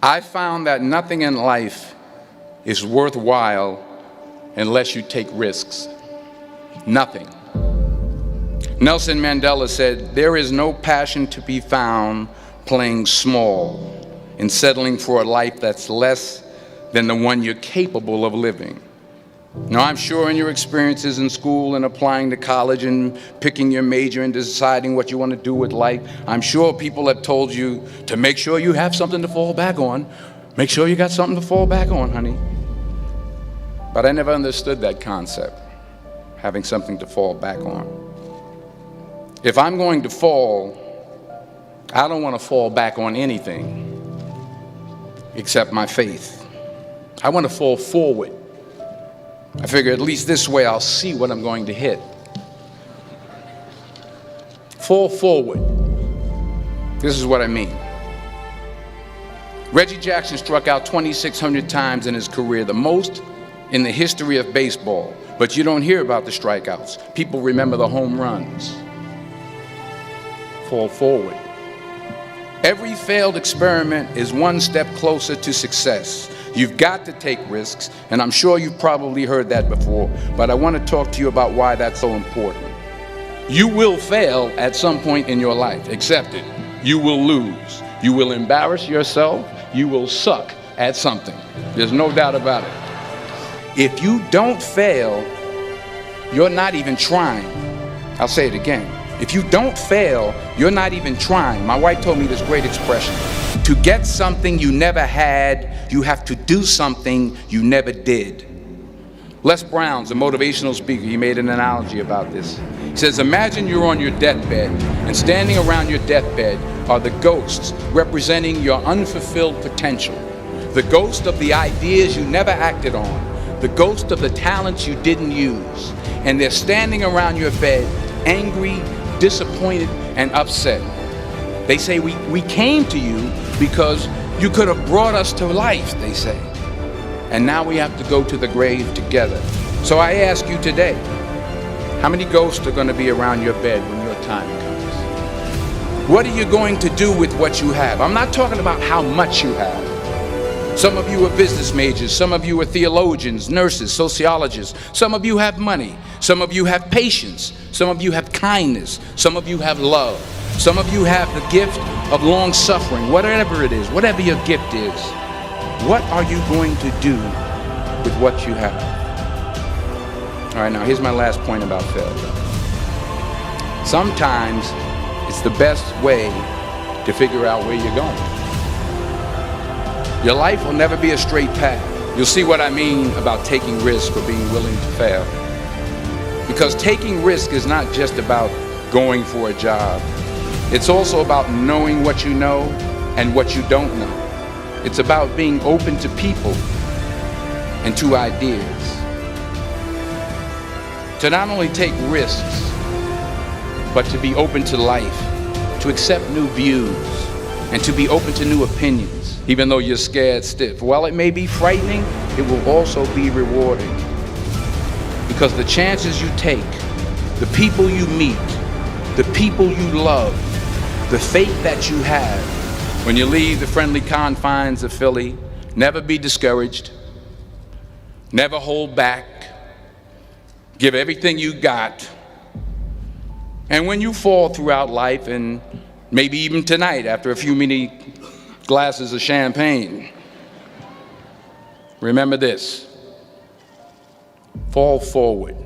I found that nothing in life is worthwhile unless you take risks. Nothing. Nelson Mandela said, "There is no passion to be found playing small and settling for a life that's less than the one you're capable of living." Now, I'm sure in your experiences in school and applying to college and picking your major and deciding what you want to do with life, I'm sure people have told you to make sure you have something to fall back on. Make sure you got something to fall back on, honey. But I never understood that concept, having something to fall back on. If I'm going to fall, I don't want to fall back on anything except my faith. I want to fall forward. I figure at least this way I'll see what I'm going to hit. Fall forward. This is what I mean. Reggie Jackson struck out 2,600 times in his career, the most in the history of baseball. But you don't hear about the strikeouts. People remember the home runs. Fall forward. Every failed experiment is one step closer to success. You've got to take risks, and I'm sure you've probably heard that before, but I want to talk to you about why that's so important. You will fail at some point in your life. Accept it. You will lose. You will embarrass yourself. You will suck at something. There's no doubt about it. If you don't fail, you're not even trying. I'll say it again. If you don't fail, you're not even trying. My wife told me this great expression. To get something you never had, you have to do something you never did. Les Brown's a motivational speaker. He made an analogy about this. He says, imagine you're on your deathbed, and standing around your deathbed are the ghosts representing your unfulfilled potential. The ghost of the ideas you never acted on. The ghost of the talents you didn't use. And they're standing around your bed, angry, disappointed, and upset. They say, we came to you because you could have brought us to life, they say. And now we have to go to the grave together. So I ask you today, how many ghosts are going to be around your bed when your time comes? What are you going to do with what you have? I'm not talking about how much you have. Some of you are business majors. Some of you are theologians, nurses, sociologists. Some of you have money. Some of you have patience. Some of you have kindness. Some of you have love. Some of you have the gift of long suffering. Whatever it is, whatever your gift is, what are you going to do with what you have? All right, now here's my last point about failure. Sometimes it's the best way to figure out where you're going. Your life will never be a straight path. You'll see what I mean about taking risks or being willing to fail. Because taking risk is not just about going for a job. It's also about knowing what you know and what you don't know. It's about being open to people and to ideas. To not only take risks, but to be open to life, to accept new views, and to be open to new opinions, even though you're scared stiff. While it may be frightening, it will also be rewarding. Because the chances you take, the people you meet, the people you love, the faith that you have, when you leave the friendly confines of Philly, never be discouraged, never hold back, give everything you got. And when you fall throughout life, and maybe even tonight after a few many glasses of champagne, remember this: fall forward.